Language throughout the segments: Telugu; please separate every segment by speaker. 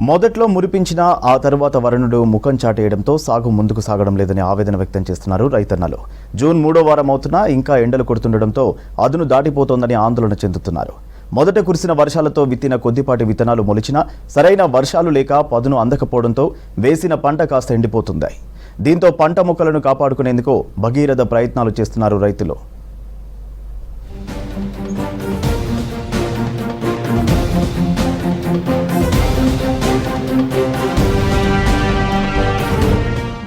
Speaker 1: మొదట్లో మురిపించిన ఆ తర్వాత వరుణుడు ముఖం చాటేయడంతో సాగు ముందుకు సాగడం లేదని ఆవేదన వ్యక్తం చేస్తున్నారు రైతన్నలు. జూన్ 3వ వారం అవుతున్నా ఇంకా ఎండలు కొడుతుండటంతో అదును దాటిపోతోందని ఆందోళన చెందుతున్నారు. మొదట కురిసిన వర్షాలతో విత్తిన కొద్దిపాటి విత్తనాలు మొలిచినా సరైన వర్షాలు లేక పదును అందకపోవడంతో వేసిన పంట కాస్త ఎండిపోతుంది. దీంతో పంట మొక్కలను కాపాడుకునేందుకు భగీరథ ప్రయత్నాలు చేస్తున్నారు రైతులు.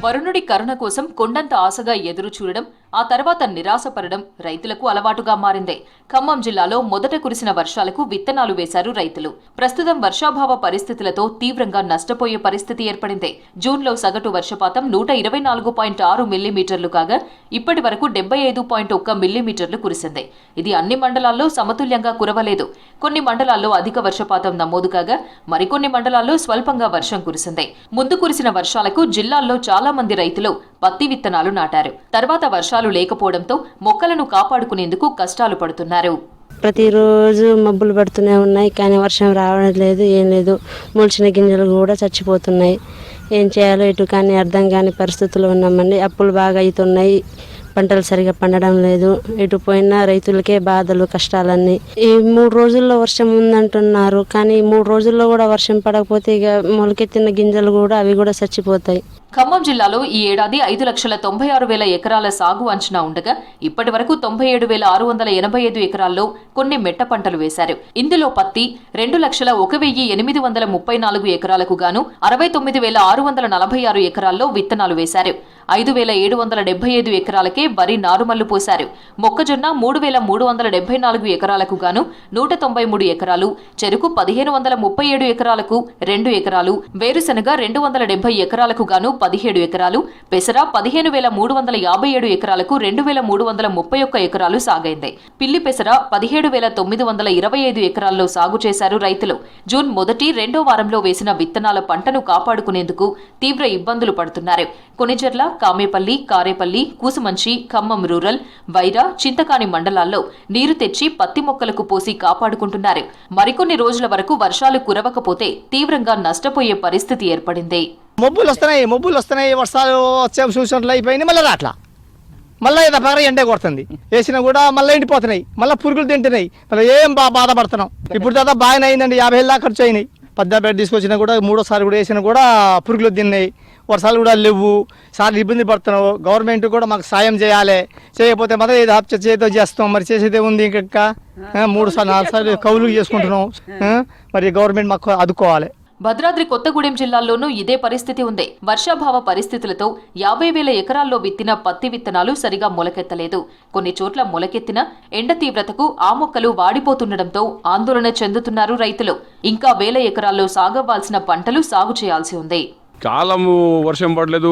Speaker 2: వరుణుడి కరుణ కోసం కొండంత ఆశగా ఎదురు చూడడం, ఆ తర్వాత నిరాశపడడం రైతులకు అలవాటుగా మారింది. ఖమ్మం జిల్లాలో మొదట కురిసిన వర్షాలకు విత్తనాలు వేశారు రైతులు. ప్రస్తుతం వర్షాభావ పరిస్థితులతో తీవ్రంగా నష్టపోయే పరిస్థితి ఏర్పడింది. జూన్లో సగటు వర్షపాతం 124.6 మిల్లీమీటర్లు కాగా ఇప్పటి వరకు 75.1 మిల్లీమీటర్లు కురిసింది. ఇది అన్ని మండలాల్లో సమతుల్యంగా కురవలేదు. కొన్ని మండలాల్లో అధిక వర్షపాతం నమోదు కాగా మరికొన్ని మండలాల్లో స్వల్పంగా వర్షం కురిసింది. ముందు కురిసిన వర్షాలకు జిల్లాల్లో చాలా మంది రైతులు పత్తి విత్తనాలు నాటారు. తర్వాత వర్షాలు లేకపోవడంతో మొక్కలను కాపాడుకునేందుకు కష్టాలు పడుతున్నారు.
Speaker 3: ప్రతిరోజు మబ్బులు పడుతూనే ఉన్నాయి, కానీ వర్షం రావడం లేదు, ఏం లేదు. మొలిచిన గింజలు కూడా చచ్చిపోతున్నాయి. ఏం చేయాలో ఇటు కానీ అర్థం కాని పరిస్థితులు ఉన్నామండి. అప్పులు బాగా అవుతున్నాయి, పంటలు సరిగా పండడం లేదు. ఎటు పోయినా రైతులకే బాధలు, కష్టాలన్నీ. ఈ 3 రోజుల్లో వర్షం ఉందంటున్నారు, కానీ 3 రోజుల్లో కూడా వర్షం పడకపోతే ఇక మొలకెత్తిన గింజలు కూడా అవి కూడా చచ్చిపోతాయి.
Speaker 2: ఖమ్మం జిల్లాలో ఈ ఏడాది 5,96,000 ఎకరాల సాగు అంచనా ఉండగా ఇప్పటి వరకు 97,685 ఎకరాల్లో కొన్ని మెట్ట పంటలు వేశారు. ఇందులో పత్తి 2,01,834 ఎకరాలకు గాను 69,646 ఎకరాల్లో విత్తనాలు వేశారు. 5,775 ఎకరాలకే వరి నారుమల్లు పోశారు. మొక్కజొన్న 3,374 ఎకరాలకు గాను 193 ఎకరాలు, చెరుకు 1,537 ఎకరాలకు 2 ఎకరాలు, వేరుశనగ 270 ఎకరాలకు గాను 17 ఎకరాలు, పెసర 15,357 ఎకరాలకు 2,331 ఎకరాలు సాగైంది. పిల్లి పెసర 17,925 ఎకరాల్లో సాగు చేశారు రైతులు. జూన్ మొదటి, రెండో వారంలో వేసిన విత్తనాల పంటను కాపాడుకునేందుకు తీవ్ర ఇబ్బందులు పడుతున్నారు. కొనిజర్ల, కామేపల్లి, కారేపల్లి, కూసుమంచి, ఖమ్మం రూరల్, వైరా, చింతకాని మండలాల్లో నీరు తెచ్చి పత్తి మొక్కలకు పోసి కాపాడుకుంటున్నారు. మరికొన్ని రోజుల వరకు వర్షాలు కురవకపోతే తీవ్రంగా నష్టపోయే పరిస్థితి ఏర్పడింది.
Speaker 4: మబ్బులు వస్తున్నాయి, వర్షాలు వచ్చే సూచనలు అయిపోయినాయి, మళ్ళీ రాట్లా, మళ్ళీ ఏదో ఎండే కొడుతుంది. వేసినా కూడా మళ్ళీ ఎండిపోతున్నాయి, మళ్ళీ పురుగులు తింటున్నాయి, మళ్ళీ ఏం బాధపడుతున్నాం. ఇప్పుడు దాదా బాగానే అయిందండి, 50,000 దాకా ఖర్చు అయినాయి. 10 బెడ్ తీసుకొచ్చినా కూడా 3వ కూడా వేసినా కూడా పురుగులు తిన్నాయి, వర్షాలు కూడా లేవు, చాలా ఇబ్బంది పడుతున్నావు. గవర్నమెంట్ కూడా మాకు సాయం చేయాలి, చేయకపోతే మాత్రం ఏదో చేతో చేస్తాం. మరి చేసేదే ఉంది, ఇంకా 3 సార్లు 4 సార్లు కౌలు చేసుకుంటున్నాం. మరి గవర్నమెంట్ మాకు ఆదుకోవాలి.
Speaker 2: భద్రాద్రి కొత్తగూడెం జిల్లాల్లోనూ ఇదే పరిస్థితి ఉంది. వర్షాభావ పరిస్థితులతో 50,000 ఎకరాల్లో విత్తిన పత్తి విత్తనాలు సరిగా మొలకెత్తలేదు. కొన్ని చోట్ల మొలకెత్తిన ఎండ తీవ్రతకు ఆ మొక్కలు వాడిపోతుండటంతో ఆందోళన చెందుతున్నారు రైతులు. ఇంకా 1,000 ఎకరాల్లో సాగవ్వాల్సిన పంటలు సాగు చేయాల్సి ఉంది.
Speaker 5: చాలా వర్షం పడలేదు,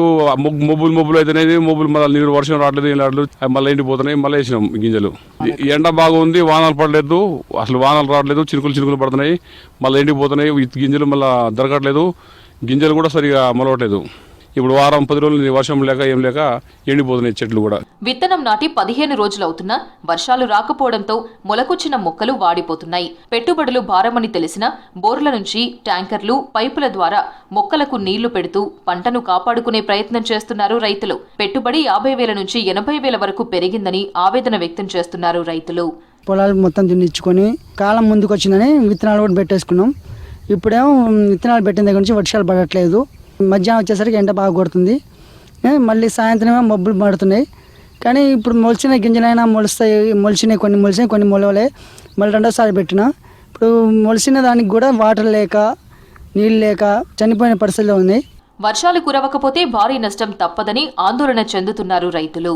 Speaker 5: మబ్బులు అయితేనేది, మళ్ళీ నీరు వర్షం రావట్లేదు, మళ్ళీ ఎండిపోతున్నాయి. మళ్ళీ వేసినాం గింజలు. ఎండ బాగుంది, వానలు పడలేదు, అసలు వానలు రావట్లేదు, చినుకులు పడుతున్నాయి, మళ్ళీ ఎండిపోతున్నాయి. గింజలు మళ్ళీ దొరకట్లేదు, గింజలు కూడా సరిగా మొలవట్లేదు. ఇప్పుడు వారం 10 రోజులు వర్షం లేక ఏం లేక ఎండిపోతున్నాయి చెట్లు కూడా.
Speaker 2: విత్తనం నాటి 15 రోజులవుతున్నా వర్షాలు రాకపోవడంతో మొలకొచ్చిన మొక్కలు వాడిపోతున్నాయి. పెట్టుబడులు భారమని తెలిసినా బోర్ల నుంచి ట్యాంకర్లు, పైపుల ద్వారా మొక్కలకు నీళ్లు పెడుతూ పంటను కాపాడుకునే ప్రయత్నం చేస్తున్నారు రైతులు. పెట్టుబడి 50,000 నుంచి 80,000 వరకు పెరిగిందని ఆవేదన వ్యక్తం చేస్తున్నారు రైతులు.
Speaker 6: పొలాలు మొత్తం దున్నిచ్చుకొని కాలం ముందుకు వచ్చిందని విత్తనాలు కూడా పెట్టేసుకున్నాం. ఇప్పుడేమో విత్తనాలు పెట్టిన దగ్గర నుంచి వర్షాలు పడట్లేదు. మధ్యాహ్నం వచ్చేసరికి ఎండ బాగా కొడుతుంది, మళ్ళీ సాయంత్రమే మబ్బులు పడుతున్నాయి. కానీ ఇప్పుడు మొలిచిన గింజలైనా మొలిచినాయి, కొన్ని మొలవలే. మళ్ళీ రెండోసారి పెట్టినా ఇప్పుడు మొలిచిన దానికి కూడా వాటర్ లేక, నీళ్ళు లేక చనిపోయిన పరిస్థితిలో ఉంది.
Speaker 2: వర్షాలు కురవకపోతే భారీ నష్టం తప్పదని ఆందోళన చెందుతున్నారు రైతులు.